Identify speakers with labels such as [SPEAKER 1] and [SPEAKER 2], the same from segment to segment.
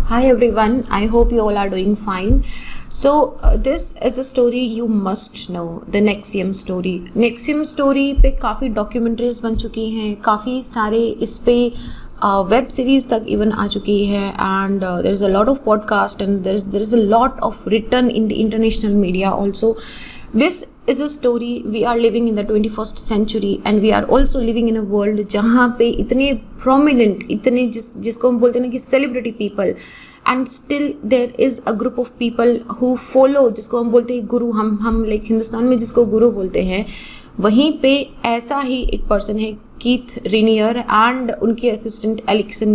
[SPEAKER 1] Hi everyone, I hope you all are doing fine. So this is a story you must know, the Nexium story. Nexium story पे काफ़ी documentaries बन चुकी हैं, काफ़ी सारे इस पे वेब सीरीज तक इवन आ चुकी है, and there is a lot of podcast and there is a lot of written in the international media also. This is a story. We are living in the 21st century and we are also living in a world जहाँ पे इतने prominent, इतने जिसको हम बोलते हैं ना कि celebrity people, and still there is a group of people who follow, जिसको हम बोलते हैं गुरु. हम लाइक हिंदुस्तान में जिसको गुरु बोलते हैं, वहीं पे ऐसा ही एक पर्सन है कीथ रेनियर एंड उनके असिस्टेंट एलिसन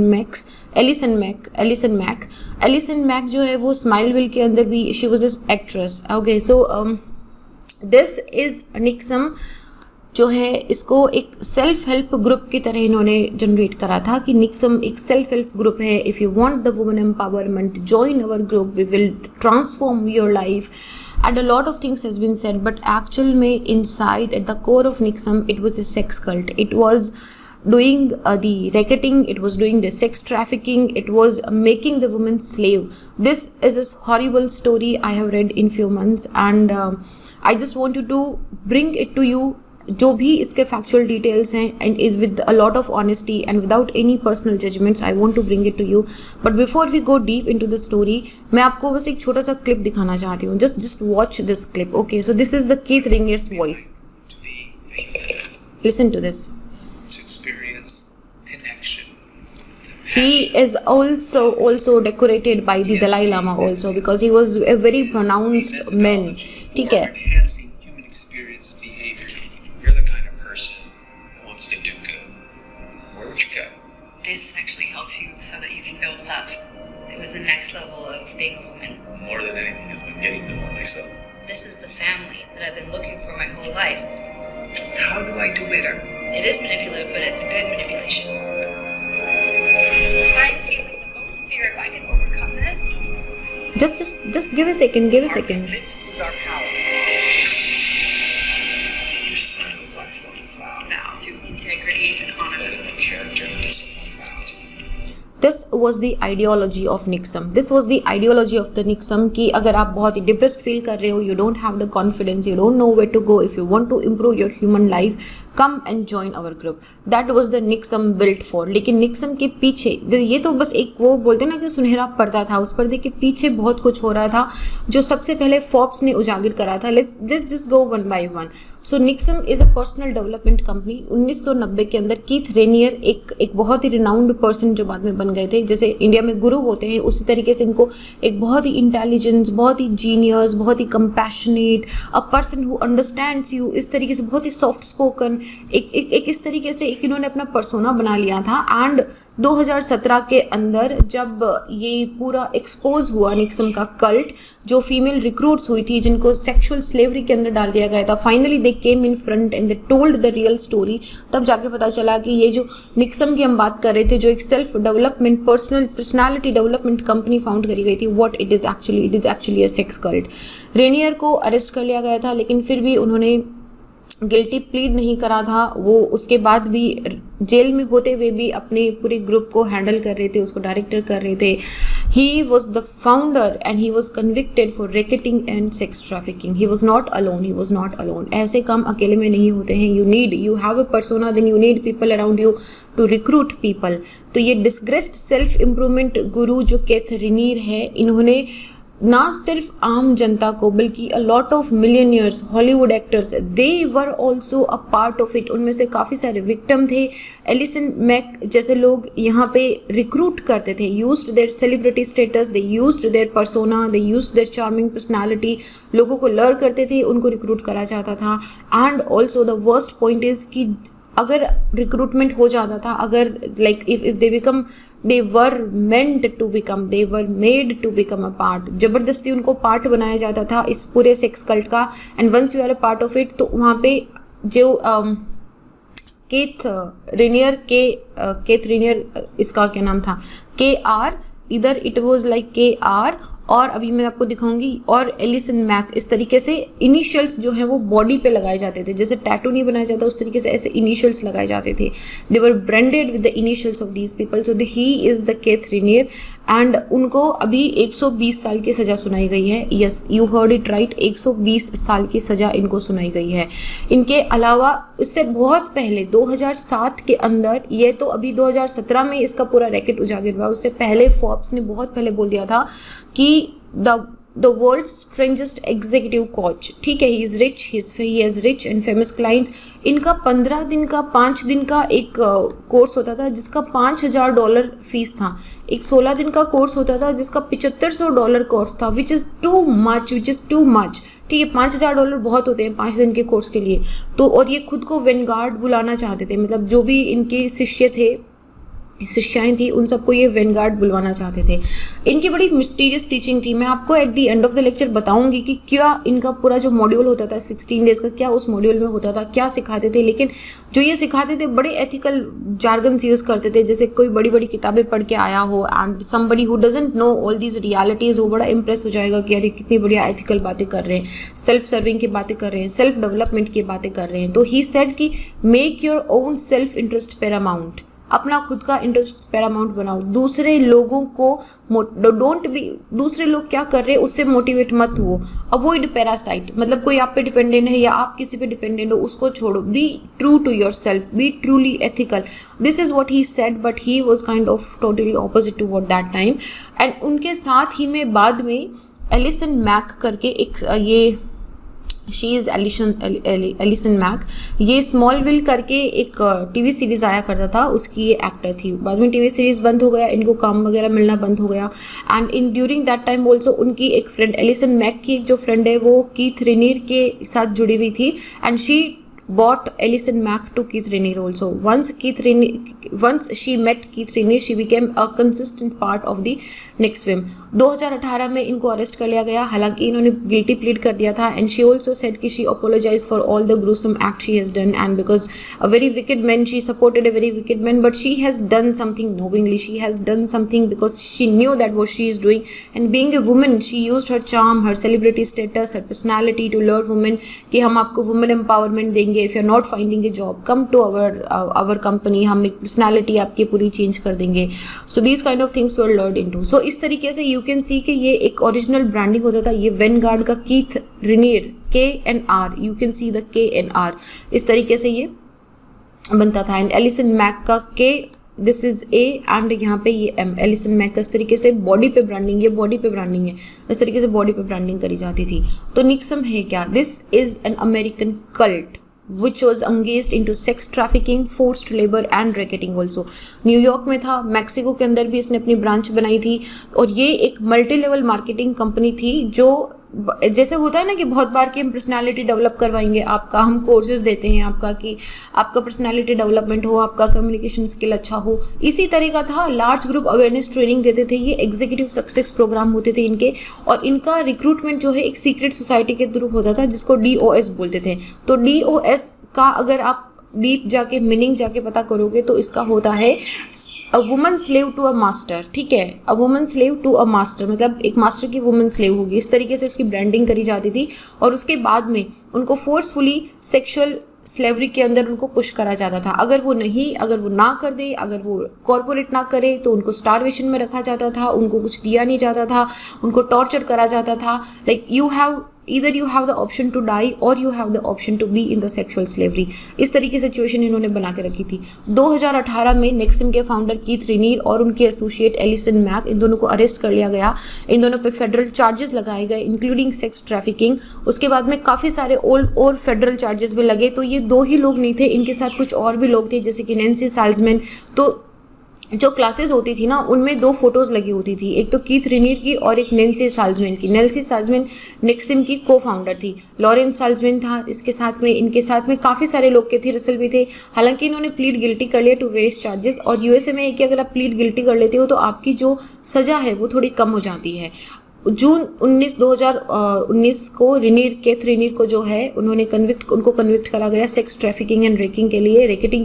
[SPEAKER 1] मैक जो है वो स्माइलविल के अंदर भी she was an actress. Okay, so this is NXIVM जो है, इसको एक सेल्फ हेल्प ग्रुप की तरह इन्होंने जनरेट करा था कि निक्सम एक सेल्फ हेल्प ग्रुप है. If you want the women empowerment, join our group, we will transform your life. And a lot of things has been said, but actual में inside at the core of Nixum, it was a sex cult. It was doing the racketing, it was doing the sex trafficking, it was making the woman slave. This is a horrible story I have read in few months, and I just wanted to bring it to you, जो भी इसके factual details हैं, and with a lot of honesty and without any personal judgments, I want to bring it to you. But before we go deep into the story, मैं आपको बस एक छोटा सा clip दिखाना चाहती हूँ. Just watch this clip. Okay, so this is the Keith Rainier's voice. Listen to this.
[SPEAKER 2] To experience connection.
[SPEAKER 1] He is also decorated by the Dalai Lama also, because he was a very pronounced man. ठीक है.
[SPEAKER 2] Enhancing human experience and behavior. You're the kind of person who wants to do good. Where would you go?
[SPEAKER 3] This actually helps you so that you can build love. It was the next level of being a woman.
[SPEAKER 2] More than anything has been getting to know myself.
[SPEAKER 3] This is the family that I've been looking for my whole life.
[SPEAKER 2] How do I do better?
[SPEAKER 3] It is manipulative, but it's a good manipulation. I'm feeling the most fear if I can overcome this.
[SPEAKER 1] Just give a second.
[SPEAKER 2] Our commitment is our power. You signed a lifelong vow.
[SPEAKER 3] Now, to integrity and honor.
[SPEAKER 2] Character and discipline vow.
[SPEAKER 1] This was the ideology of Nixum. This was the ideology of the Nixum कि अगर आप बहुत ही depressed feel कर रहे हो, you don't have the confidence, you don't know where to go, if you want to improve your human life, come and join our group. That was the Nixum built for. लेकिन Nixum के पीछे ये तो बस एक वो बोलते ना कि सुनहरा पर्दा था, उस पर्दे के पीछे बहुत कुछ हो रहा था जो सबसे पहले फोर्ब्स ने उजागर करा था. Let's just go one by one. So NXIVM is a personal development company. 1990 के अंदर कीथ रेनियर एक बहुत ही रिनाउंड पर्सन जो बाद में बन गए थे, जैसे इंडिया में गुरु होते हैं उसी तरीके से इनको एक बहुत ही इंटेलिजेंस, बहुत ही जीनियस, बहुत ही compassionate, a person who understands you, इस तरीके से बहुत ही सॉफ्ट स्पोकन, एक इस तरीके से एक इन्होंने अपना पर्सोना बना लिया था. एंड 2017 के अंदर जब ये पूरा एक्सपोज हुआ निक्सम का कल्ट, जो फीमेल रिक्रूट्स हुई थी जिनको सेक्सुअल स्लेवरी के अंदर डाल दिया गया था, finally they came in front and they told the real story. तब जाके पता चला कि ये जो निक्सम की हम बात कर रहे थे, जो एक self development personality development company found करी गई थी, what it is actually a sex cult. Rainier को अरेस्ट कर लिया गया था, लेकिन फिर भी उन्होंने गिल्टी प्लीड नहीं करा था. वो उसके बाद भी जेल में होते हुए भी अपने पूरे ग्रुप को हैंडल कर रहे थे, उसको डायरेक्टर कर रहे थे. He was the founder and he was convicted for racketeering and sex trafficking. He was not alone. ऐसे काम अकेले में नहीं होते हैं. You have a persona, then you need people around you to recruit people. तो ये डिस्ग्रेस्ड सेल्फ इम्प्रूवमेंट गुरु जो केथ रेनियर है, इन्होंने ना सिर्फ आम जनता को बल्कि अ lot of millionaires, Hollywood actors, they were also a part of it. उनमें से काफ़ी सारे विक्टिम थे. एलिसन मैक जैसे लोग यहाँ पे रिक्रूट करते थे, used their celebrity status, they used their persona, they used their charming personality. लोगों को लर करते थे, उनको रिक्रूट करा जाता था. And also the worst point is कि अगर रिक्रूटमेंट हो जाता था, अगर like if they become, they were meant to become, they were made to become a part. ज़बरदस्ती उनको पार्ट बनाया जाता था इस पूरे सेक्स कल्ट का. And once you are a part of it, तो वहाँ पे जो केथ रेनियर इसका क्या नाम था, KR इधर इट वाज लाइक KR, और अभी मैं आपको दिखाऊंगी, और एलिसन मैक, इस तरीके से इनिशियल्स जो हैं वो बॉडी पे लगाए जाते थे, जैसे टैटू नहीं बनाया जाता उस तरीके से ऐसे इनिशियल्स लगाए जाते थे. They were branded with the initials of these people. So he is the Keith Raniere, and उनको अभी 120 साल की सज़ा सुनाई गई है. Yes, you heard it right, 120 साल की सज़ा इनको सुनाई गई है. इनके अलावा इससे बहुत पहले 2007 के अंदर, ये तो अभी 2017 में इसका पूरा रैकेट उजागर हुआ, उससे पहले फोर्ब्स ने बहुत पहले बोल दिया था कि the world's strangest executive coach, ठीक है, he is rich, he has rich and famous clients. इनका 15 दिन का 5 दिन का एक कोर्स होता था जिसका $5,000 फीस था. एक 16 दिन का कोर्स होता था जिसका $7,500 कोर्स था, विच इज़ टू मच. ठीक है, $5,000 बहुत होते हैं 5 दिन के कोर्स के लिए. तो और ये खुद को वेनगार्ड बुलाना चाहते थे, मतलब जो भी इनके शिष्य थे, शिष्याएं थी, उन सबको ये वेनगार्ड बुलवाना चाहते थे. इनकी बड़ी मिस्टीरियस टीचिंग थी. मैं आपको at the end of the lecture बताऊंगी कि क्या इनका पूरा जो मॉड्यूल होता था 16 डेज का, क्या उस मॉड्यूल में होता था, क्या सिखाते थे. लेकिन जो ये सिखाते थे बड़े एथिकल जार्गन्स यूज़ करते थे, जैसे कोई बड़ी बड़ी किताबें पढ़ के आया हो and somebody who doesn't know all these realities, वो बड़ा इंप्रेस हो जाएगा कि अरे कितनी बढ़िया एथिकल बातें कर रहे हैं, सेल्फ सर्विंग की बातें कर रहे हैं, सेल्फ डेवलपमेंट की बातें कर रहे हैं. तो ही सेड कि make your own self interest Paramount, अपना खुद का इंटरेस्ट पैरामाउंट बनाओ. दूसरे लोगों को दूसरे लोग क्या कर रहे हैं उससे मोटिवेट मत हो. अवॉइड पैरासाइट, मतलब कोई आप पे डिपेंडेंट है या आप किसी पे डिपेंडेंट हो, उसको छोड़ो. Be true to yourself, be truly ethical. This is what he said, but he was kind of totally opposite to what that time. And उनके साथ ही में बाद में एलिसन मैक करके एक ये शी इज़ एलिसन मैक, ये स्मॉलविल करके एक टीवी सीरीज़ आया करता था, उसकी ये एक्टर थी. बाद में टीवी सीरीज़ बंद हो गया, इनको काम वगैरह मिलना बंद हो गया. And in during that time also उनकी एक फ्रेंड, एलिसन मैक की एक जो फ्रेंड है वो कीथ रेनियर के साथ जुड़ी हुई थी, and she bought Alison Mack to Keith Raniere also. Once she met Keith Raniere, she became a consistent part of the next film. 2018 में इनको अरेस्ट कर लिया गया, हालांकि इन्होंने गिल्टी प्लीड कर दिया था. एंड शी ऑल्सो सेड कि she apologise for all the gruesome act she has done, and because a very wicked man, she supported a very wicked man, but she has done something knowingly. She has done something because she knew that what she is doing, and being a woman she used her charm, her celebrity status, her personality to lure women कि हम आपको women empowerment देंगे. If you are not finding a job, come to our company, हम एक personality आपकी पूरी change कर देंगे. So these kind of things were learned into. सो इस तरीके से यू कैन सी कि ये एक ओरिजिनल ब्रांडिंग होता था. ये वेनगार्ड का Keith Rainier, KNR, you can see the KNR, इस तरीके से ये बनता था. एंड एलिसन मैक का K, this is A, and यहाँ पे ये M. एलिसन मैक का इस तरीके से बॉडी पे ब्रांडिंग, ये बॉडी पे ब्रांडिंग है, इस तरीके से बॉडी पे ब्रांडिंग करी जाती थी. तो निक्सम है क्या? This is an American cult which was engaged into sex trafficking, forced labor and racketing also. New York में था, मैक्सिको के अंदर भी इसने अपनी ब्रांच बनाई थी, और ये एक मल्टी लेवल मार्केटिंग कंपनी थी. जो जैसे होता है ना कि बहुत बार कि हम पर्सनालिटी डेवलप करवाएंगे आपका, हम कोर्सेज देते हैं आपका कि आपका पर्सनालिटी डेवलपमेंट हो, आपका कम्युनिकेशन स्किल अच्छा हो, इसी तरह का था. लार्ज ग्रुप अवेयरनेस ट्रेनिंग देते थे, ये एग्जीक्यूटिव सक्सेस प्रोग्राम होते थे इनके, और इनका रिक्रूटमेंट जो है एक सीक्रेट सोसाइटी के थ्रू होता था जिसको DOS बोलते थे. तो DOS का अगर आप डीप जाके मीनिंग जाके पता करोगे तो इसका होता है a woman slave to a master. ठीक है, a woman slave to a master, मतलब एक मास्टर की वुमन स्लेव होगी. इस तरीके से इसकी ब्रांडिंग करी जाती थी, और उसके बाद में उनको फोर्सफुली सेक्सुअल स्लेवरी के अंदर उनको पुश करा जाता था. अगर वो ना कर दे, अगर वो कॉर्पोरेट ना करे तो उनको स्टारवेशन में रखा जाता था, उनको कुछ दिया नहीं जाता था, उनको टॉर्चर करा जाता था. Like either you have the option to die or you have the option to be in the sexual slavery. इस तरीके से सिचुएशन इन्होंने बना के रखी थी. 2018 में नेक्सम के फाउंडर कीथ रेनियर और उनके एसोसिएट एलिसन मैक, इन दोनों को अरेस्ट कर लिया गया. इन दोनों पे फेडरल चार्जेस लगाए गए इंक्लूडिंग सेक्स ट्रैफिकिंग. उसके बाद में काफ़ी सारे और फेडरल चार्जेस भी लगे. तो ये 2 ही लोग नहीं थे, इनके साथ कुछ और भी लोग थे, जैसे कि नैन्सी साल्जमैन. तो जो क्लासेस होती थी ना उनमें 2 फोटोज़ लगी होती थी, एक तो कीथ रेनियर की और एक नैन्सी साल्जमैन की. नैन्सी साल्जमैन नेक्सम की को फाउंडर थी. लॉरेंस साल्जमैन था इसके साथ में, इनके साथ में काफ़ी सारे लोग के थे, रसल भी थे. हालांकि इन्होंने प्लीड गिल्टी कर लिया टू वेरियस चार्जेस. और USA में कि अगर आप प्लीड गिल्टी कर लेते हो तो आपकी जो सज़ा है वो थोड़ी कम हो जाती है. जून 2019 को केथ रेनियर को जो है उनको कन्विक्ट करा गया सेक्स ट्रैफिकिंग एंड रैकेटिंग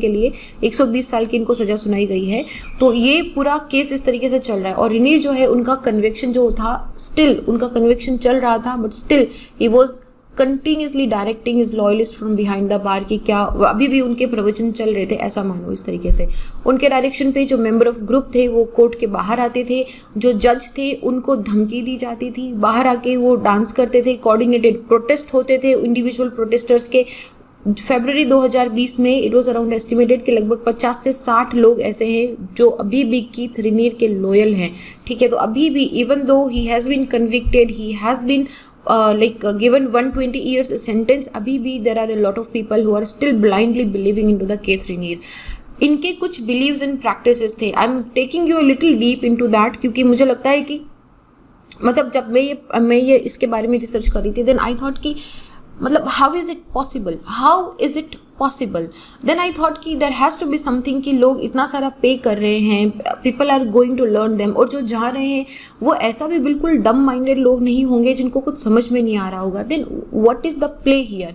[SPEAKER 1] के लिए 120 साल की इनको सजा सुनाई गई है। तो ये पूरा केस इस तरीके से चल रहा है और रेनियर जो है उनका कन्विक्शन जो था, स्टिल उनका कन्विक्शन चल रहा था, but still he was continuously directing is loyalist from behind the bar कि क्या अभी भी उनके प्रवचन चल रहे थे, ऐसा मानो इस तरीके से। उनके डायरेक्शन पे जो मेंबर ऑफ ग्रुप थे वो कोर्ट के बाहर आते थे, जो जज थे उनको धमकी दी जाती थी, बाहर आके वो डांस करते थे, कोऑर्डिनेटेड प्रोटेस्ट होते थे इंडिविजुअल प्रोटेस्टर्स के। फरवरी 2020 में इट वॉज अराउंड एस्टिमेटेड कि लगभग 50 से 60 लोग ऐसे हैं जो अभी भी कीथ रेनियर के लॉयल हैं, ठीक है। तो अभी भी even though he has been convicted, he has been given 120 years sentence, अभी भी there are a lot of people who are still blindly believing into the Keith Rainier। इनके कुछ beliefs and practices थे। I'm taking you a little deep into that क्योंकि मुझे लगता है कि मतलब जब मैं ये इसके बारे में रिसर्च कर रही थी, then I thought कि मतलब how is it possible, then I thought कि there has to be something कि लोग इतना सारा पे कर रहे हैं, people are going to learn them, और जो जा रहे हैं वो ऐसा भी बिल्कुल डम माइंडेड लोग नहीं होंगे जिनको कुछ समझ में नहीं आ रहा होगा। then what is the play here?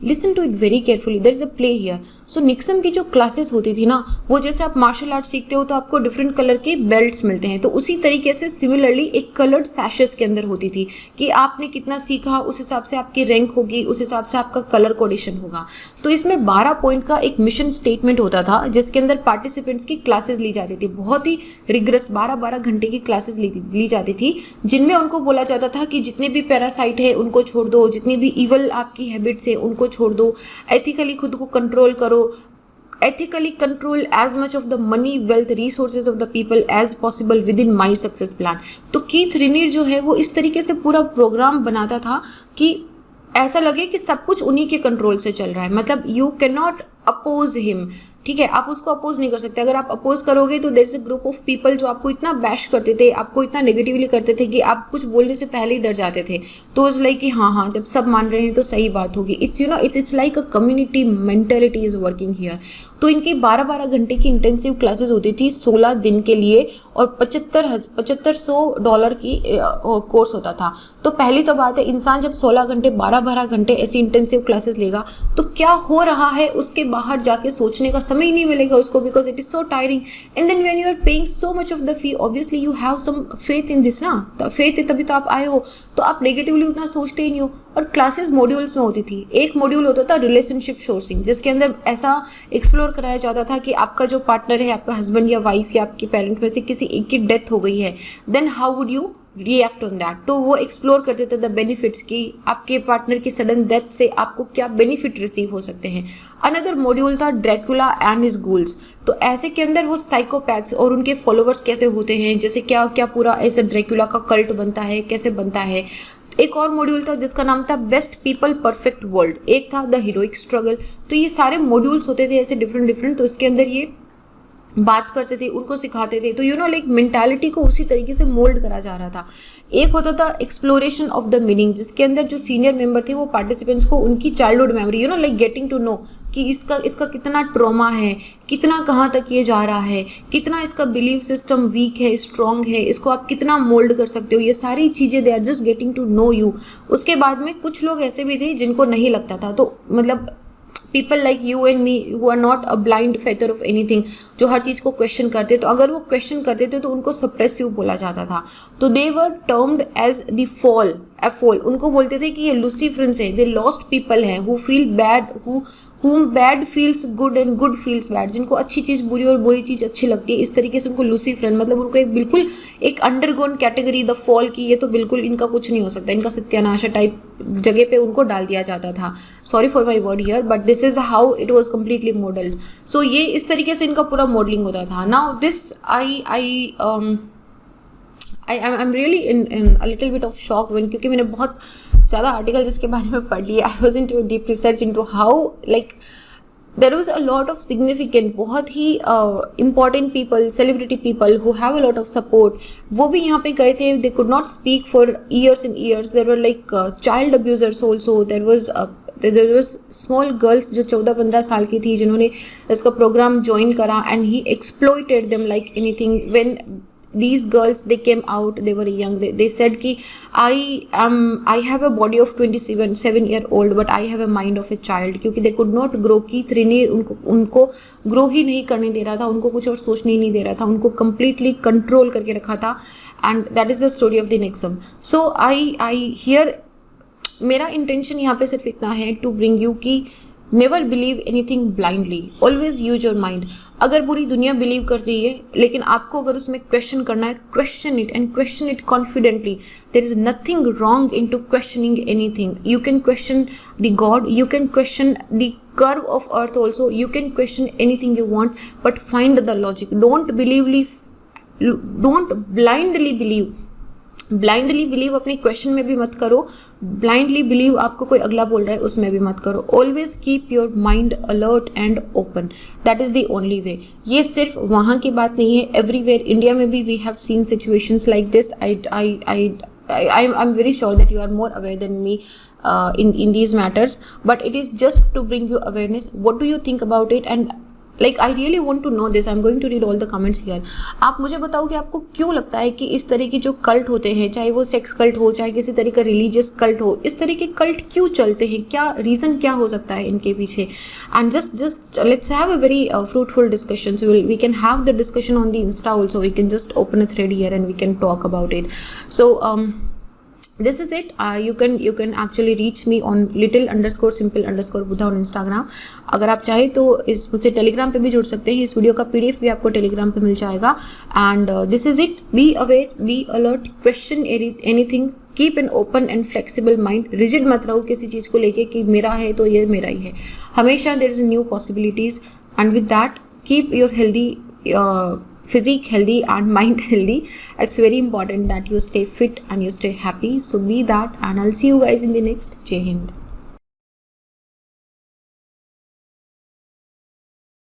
[SPEAKER 1] Listen to it very carefully, there is a play here. So NXIVM की जो क्लासेस होती थी ना, वो जैसे आप मार्शल आर्ट सीखते हो तो आपको डिफरेंट कलर के बेल्ट्स मिलते हैं, तो उसी तरीके से सिमिलरली एक कलर्ड सैशेस के अंदर होती थी कि आपने कितना सीखा उस हिसाब से आपकी रैंक होगी, उस हिसाब से आपका कलर कोडिशन होगा। तो इसमें 12 पॉइंट का एक मिशन स्टेटमेंट होता था जिसके अंदर पार्टिसिपेंट्स की क्लासेस ली जाती थी, बहुत ही रिग्रेस 12-12 घंटे की क्लासेस ली जाती थी, जिनमें उनको बोला जाता था कि जितने भी पैरासाइट है उनको छोड़ दो, जितनी भी इवल आपकी हैबिट्स है उनको छोड़ दो, एथिकली खुद को कंट्रोल करो, ethically control as much of the money, wealth, resources of the people as possible within my success plan। तो कीथ रेनियर जो है वो इस तरीके से पूरा प्रोग्राम बनाता था कि ऐसा लगे कि सब कुछ उन्हीं के कंट्रोल से चल रहा है। मतलब you can not oppose him, ठीक है, आप उसको अपोज नहीं कर सकते। अगर आप अपोज करोगे तो there is a group of people जो आपको इतना बैश करते थे, आपको इतना नेगेटिवली करते थे कि आप कुछ बोलने से पहले ही डर जाते थे। तो इट्स लाइक कि हाँ जब सब मान रहे हैं तो सही बात होगी। It's it's like a community mentality is working here. तो इनकी 12-12 घंटे की इंटेंसिव क्लासेस होती थी 16 दिन के लिए, और $7500 की कोर्स होता था। तो पहली तो बात है, इंसान जब 16 घंटे 12-12 घंटे ऐसी इंटेंसिव क्लासेस लेगा तो क्या हो रहा है उसके बाहर जाके सोचने का समय ही नहीं मिलेगा उसको, because it is so tiring. And then when you are paying so much of the fee, obviously you have some faith in this ना, फेथ है तभी तो आप आए हो, तो आप नेगेटिवली उतना सोचते ही नहीं हो। और क्लासेस मॉड्यूल्स में होती थी। एक मॉड्यूल होता था रिलेशनशिप सोर्सिंग, जिसके अंदर ऐसा एक्सप्लोर कराया जाता था कि आपका जो पार्टनर है, आपका हस्बैंड या वाइफ या आपके पेरेंट में से किसी एक की डेथ हो गई है, then how would you react on that. तो वो एक्सप्लोर करते थे द बेनिफिट्स की, आपके पार्टनर की सडन डेथ से आपको क्या बेनिफिट रिसीव हो सकते हैं। अनदर मॉड्यूल था ड्रैकुला एंड हिज गोल्स। तो ऐसे के अंदर वो साइकोपैथ्स और उनके फॉलोवर्स कैसे होते हैं, जैसे क्या क्या पूरा ऐसे ड्रैकुला का कल्ट बनता है, कैसे बनता है। एक और मॉड्यूल था जिसका नाम था बेस्ट पीपल परफेक्ट वर्ल्ड, एक था द हीरोइक स्ट्रगल। तो ये सारे मॉड्यूल्स होते थे ऐसे डिफरेंट, तो इसके अंदर ये बात करते थे, उनको सिखाते थे। तो लाइक मेंटालिटी को उसी तरीके से मोल्ड करा जा रहा था। एक होता था एक्सप्लोरेशन ऑफ द मीनिंग, जिसके अंदर जो सीनियर मेंबर थे वो पार्टिसिपेंट्स को उनकी childhood memory like getting to know कि इसका कितना ट्रॉमा है, कितना कहाँ तक ये जा रहा है, कितना इसका बिलीफ सिस्टम वीक है, स्ट्रॉन्ग है, इसको आप कितना मोल्ड कर सकते हो, ये सारी चीज़ें they are just getting to know you. उसके बाद में कुछ लोग ऐसे भी थे जिनको नहीं लगता था, तो मतलब people like you and me who are not a blind feather of anything, जो हर चीज़ को क्वेश्चन करते, तो अगर वो क्वेश्चन करते थे तो उनको सप्रेसिव बोला जाता था। तो दे वर टर्म्ड एज द फॉल, उनको बोलते थे कि ये लूसीफरेंस है, दे लॉस्ट पीपल हैं who feel bad, whom bad feels good and good feels bad, जिनको अच्छी चीज़ बुरी और बुरी चीज़ अच्छी लगती है, इस तरीके से उनको लूसीफरन, मतलब उनको एक बिल्कुल एक अंडरगोन कैटेगरी द फॉल की, ये तो बिल्कुल इनका कुछ नहीं हो सकता, इनका सत्यानाशा टाइप जगह पे उनको डाल दिया जाता था। Sorry for my word here, but this is how it was completely modelled. सो ये इस तरीके से इनका पूरा मॉडलिंग होता था। Now this I'm really in a little bit of shock when, क्योंकि मैंने बहुत ज़्यादा आर्टिकल इसके बारे में पढ़ लिया। I was into deep research into how like there was a lot of significant, बहुत ही important people, celebrity people who have a lot of support, वो भी यहाँ पे गए थे। They could not speak for years and years. There were like child abusers also. There was small girls जो 14-15 साल की थी जिन्होंने इसका प्रोग्राम ज्वाइन करा, and he exploited them like anything. When these girls, they came out, they were young, they said ki I have a body of 27-year-old but I have a mind of a child, क्योंकि they could not grow, कि त्रिनी उनको grow ही नहीं करने दे रहा था, उनको कुछ और सोचने ही नहीं दे रहा था, उनको completely कंट्रोल करके रखा था. And that is the story of the Nixum. So I here मेरा इंटेंशन यहाँ पे सिर्फ इतना है टू ब्रिंग यू कि never believe anything blindly, always use your mind. अगर पूरी दुनिया बिलीव कर रही है लेकिन आपको अगर उसमें क्वेश्चन करना है, question it and question it confidently. There is nothing wrong in to questioning anything. You can question the god, you can question the curve of earth also, you can question anything you want, but find the logic. Don't blindly believe अपने question में भी मत करो, blindly believe आपको कोई अगला बोल रहा है उसमें भी मत करो. Always keep your mind alert and open. That is the only way. ये सिर्फ वहाँ की बात नहीं है, everywhere इंडिया में भी we have seen situations like this. I'm very sure that you are more aware than me in these matters, but it is just to bring you awareness. What do you think about it? And like I really want to know this. I'm going to read all the comments here. आप मुझे बताओ कि आपको क्यों लगता है कि इस तरह की जो कल्ट होते हैं, चाहे वो सेक्स कल्ट हो, चाहे किसी तरह का रिलीजियस कल्ट हो, इस तरह के कल्ट क्यों चलते हैं, क्या रीज़न क्या हो सकता है इनके पीछे. And just let's have a very fruitful discussion. So we can have the discussion on the Insta also. We can just open a thread here and we can talk about it. So this is it. You can actually reach me on little_simple_buddha on Instagram. अगर आप चाहे तो इस मुझसे Telegram पे भी जुड़ सकते हैं. इस वीडियो का PDF भी आपको टेलीग्राम पे मिल जाएगा. And this is it. Be aware, be alert, question anything, keep an open and flexible mind. Rigid मत रहो किसी चीज़ को लेके कि मेरा है तो ये मेरा ही है. हमेशा there is new possibilities. And with that keep your healthy physique healthy and mind healthy. It's very important that you stay fit and you stay happy. So be that, and I'll see you guys in the next. Jai Hind.